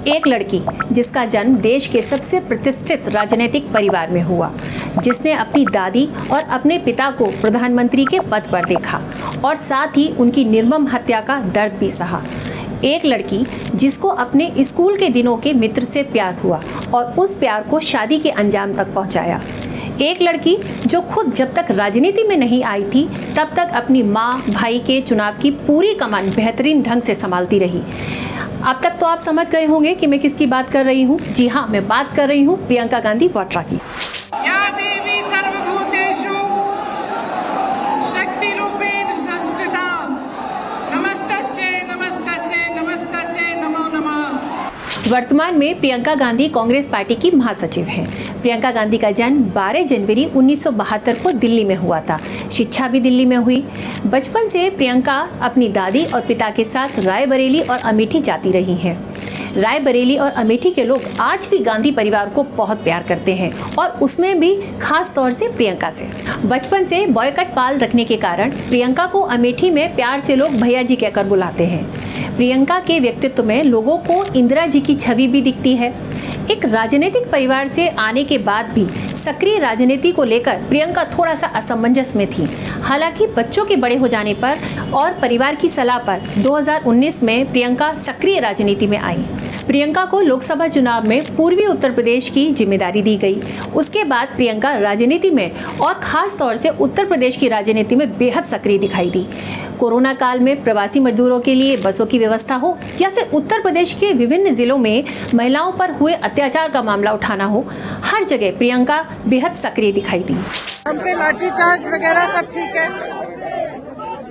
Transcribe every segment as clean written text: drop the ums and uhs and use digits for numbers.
एक लड़की जिसका जन्म देश के सबसे प्रतिष्ठित राजनीतिक परिवार में हुआ, जिसने अपनी दादी और अपने पिता को प्रधानमंत्री के पद पर देखा और साथ ही उनकी निर्मम हत्या का दर्द भी सहा। एक लड़की जिसको अपने स्कूल के दिनों के मित्र से प्यार हुआ और उस प्यार को शादी के अंजाम तक पहुंचाया। एक लड़की जो खुद जब तक राजनीति में नहीं आई थी तब तक अपनी माँ भाई के चुनाव की पूरी कमान बेहतरीन ढंग से संभालती रही। अब तक तो आप समझ गए होंगे कि मैं किसकी बात कर रही हूँ। जी हाँ, मैं बात कर रही हूँ प्रियंका गांधी वाड्रा की। या देवी सर्वभूतेषु शक्तिरूपेण संस्थिता नमस्तस्यै नमस्तस्यै नमस्तस्यै नमो नमः। वर्तमान में प्रियंका गांधी कांग्रेस पार्टी की महासचिव हैं। प्रियंका गांधी का जन्म 12 जनवरी 1972 को दिल्ली में हुआ था। शिक्षा भी दिल्ली में हुई। बचपन से प्रियंका अपनी दादी और पिता के साथ रायबरेली और अमेठी जाती रही हैं। रायबरेली और अमेठी के लोग आज भी गांधी परिवार को बहुत प्यार करते हैं और उसमें भी खास तौर से प्रियंका से। बचपन से बॉयकट पाल रखने के कारण प्रियंका को अमेठी में प्यार से लोग भैया जी कहकर बुलाते हैं। प्रियंका के व्यक्तित्व में लोगों को इंदिरा जी की छवि भी दिखती है। एक राजनीतिक परिवार से आने के बाद भी सक्रिय राजनीति को लेकर प्रियंका थोड़ा सा असमंजस में थी। हालांकि बच्चों के बड़े हो जाने पर और परिवार की सलाह पर 2019 में प्रियंका सक्रिय राजनीति में आई। प्रियंका को लोकसभा चुनाव में पूर्वी उत्तर प्रदेश की जिम्मेदारी दी गई। उसके बाद प्रियंका राजनीति में और खास तौर से उत्तर प्रदेश की राजनीति में बेहद सक्रिय दिखाई दी। कोरोना काल में प्रवासी मजदूरों के लिए बसों की व्यवस्था हो या फिर उत्तर प्रदेश के विभिन्न जिलों में महिलाओं पर हुए अत्याचार का मामला उठाना हो, हर जगह प्रियंका बेहद सक्रिय दिखाई दी। हम पे लाठीचार्ज वगैरह सब ठीक है,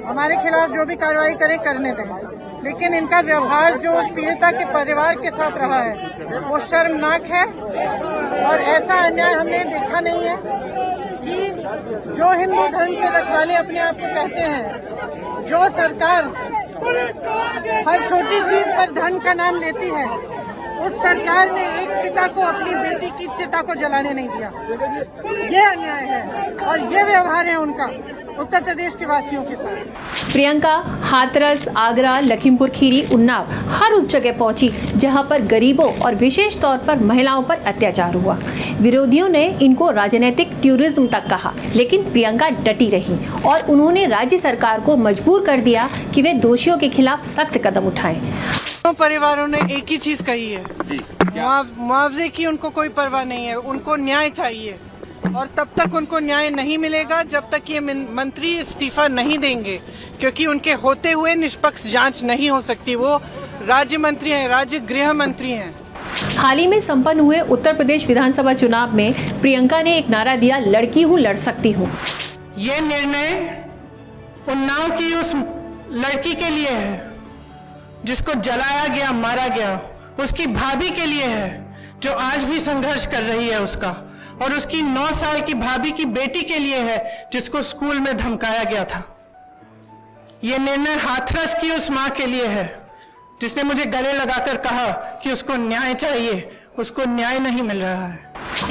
हमारे खिलाफ जो भी कार्रवाई करें करने दें, लेकिन इनका व्यवहार जो उस पीड़िता के परिवार के साथ रहा है वो शर्मनाक है और ऐसा अन्याय हमने देखा नहीं है कि जो हिंदू धर्म के रखवाले अपने आप को कहते हैं, जो सरकार हर छोटी चीज पर धर्म का नाम लेती है, उस सरकार ने एक पिता को अपनी बेटी की चिता को जलाने नहीं दिया। ये अन्याय है और ये व्यवहार है उनका उत्तर प्रदेश के वासियों के साथ। प्रियंका हाथरस, आगरा, लखीमपुर खीरी, उन्नाव हर उस जगह पहुंची जहां पर गरीबों और विशेष तौर पर महिलाओं पर अत्याचार हुआ। विरोधियों ने इनको राजनीतिक टूरिज्म तक कहा, लेकिन प्रियंका डटी रही और उन्होंने राज्य सरकार को मजबूर कर दिया कि वे दोषियों के खिलाफ सख्त कदम उठाएं। परिवारों ने एक ही चीज कही है, मुआवजे की उनको कोई परवाह नहीं है, उनको न्याय चाहिए और तब तक उनको न्याय नहीं मिलेगा जब तक ये मंत्री इस्तीफा नहीं देंगे, क्योंकि उनके होते हुए निष्पक्ष जांच नहीं हो सकती। वो राज्य मंत्री हैं, राज्य गृह मंत्री हैं। हाल ही में संपन्न हुए उत्तर प्रदेश विधानसभा चुनाव में प्रियंका ने एक नारा दिया, लड़की हूँ लड़ सकती हूँ। ये निर्णय उन्नाव की उस लड़की के लिए है जिसको जलाया गया, मारा गया, उसकी भाभी के लिए है जो आज भी संघर्ष कर रही है उसका, और उसकी 9 साल की भाभी की बेटी के लिए है जिसको स्कूल में धमकाया गया था। यह निर्णय हाथरस की उस मां के लिए है जिसने मुझे गले लगाकर कहा कि उसको न्याय चाहिए, उसको न्याय नहीं मिल रहा है।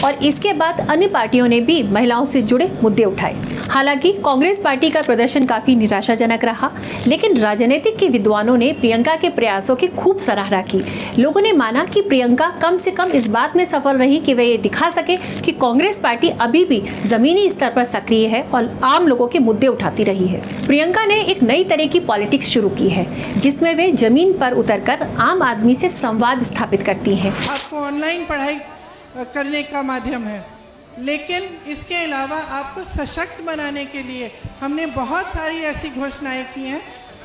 और इसके बाद अन्य पार्टियों ने भी महिलाओं से जुड़े मुद्दे उठाए। हालांकि कांग्रेस पार्टी का प्रदर्शन काफी निराशाजनक रहा, लेकिन राजनीतिक के विद्वानों ने प्रियंका के प्रयासों की खूब सराहना की। लोगों ने माना कि प्रियंका कम से कम इस बात में सफल रही कि वे ये दिखा सके कि कांग्रेस पार्टी अभी भी जमीनी स्तर पर सक्रिय है और आम लोगों के मुद्दे उठाती रही है। प्रियंका ने एक नई तरह की पॉलिटिक्स शुरू की है, जिसमें वे जमीन पर उतरकर आम आदमी से संवाद स्थापित करती हैं। आपको ऑनलाइन पढ़ाई करने का माध्यम है, लेकिन इसके अलावा आपको सशक्त बनाने के लिए हमने बहुत सारी ऐसी घोषणाएं की हैं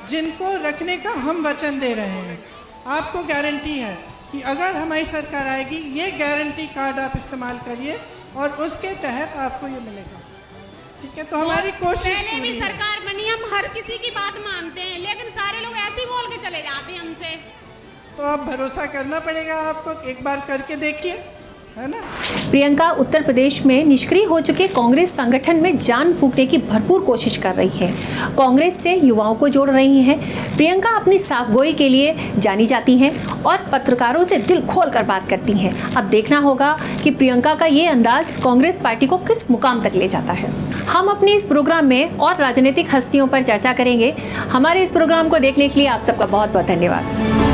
जिनको रखने का हम वचन दे रहे हैं। आपको गारंटी है कि अगर हमारी सरकार आएगी, ये गारंटी कार्ड आप इस्तेमाल करिए और उसके तहत आपको ये मिलेगा। ठीक है, तो हमारी कोशिश पहले भी सरकार बनी, हम हर किसी की बात मानते हैं, लेकिन सारे लोग ऐसे ही बोल के चले जाते हैं हमसे। तो अब भरोसा करना पड़ेगा आपको, एक बार करके देखिए, है ना। प्रियंका उत्तर प्रदेश में निष्क्रिय हो चुके कांग्रेस संगठन में जान फूंकने की भरपूर कोशिश कर रही है। कांग्रेस से युवाओं को जोड़ रही हैं। प्रियंका अपनी साफगोई के लिए जानी जाती हैं और पत्रकारों से दिल खोलकर बात करती हैं। अब देखना होगा कि प्रियंका का ये अंदाज कांग्रेस पार्टी को किस मुकाम तक ले जाता है। हम अपने इस प्रोग्राम में और राजनीतिक हस्तियों पर चर्चा करेंगे। हमारे इस प्रोग्राम को देखने के लिए आप सबका बहुत बहुत धन्यवाद।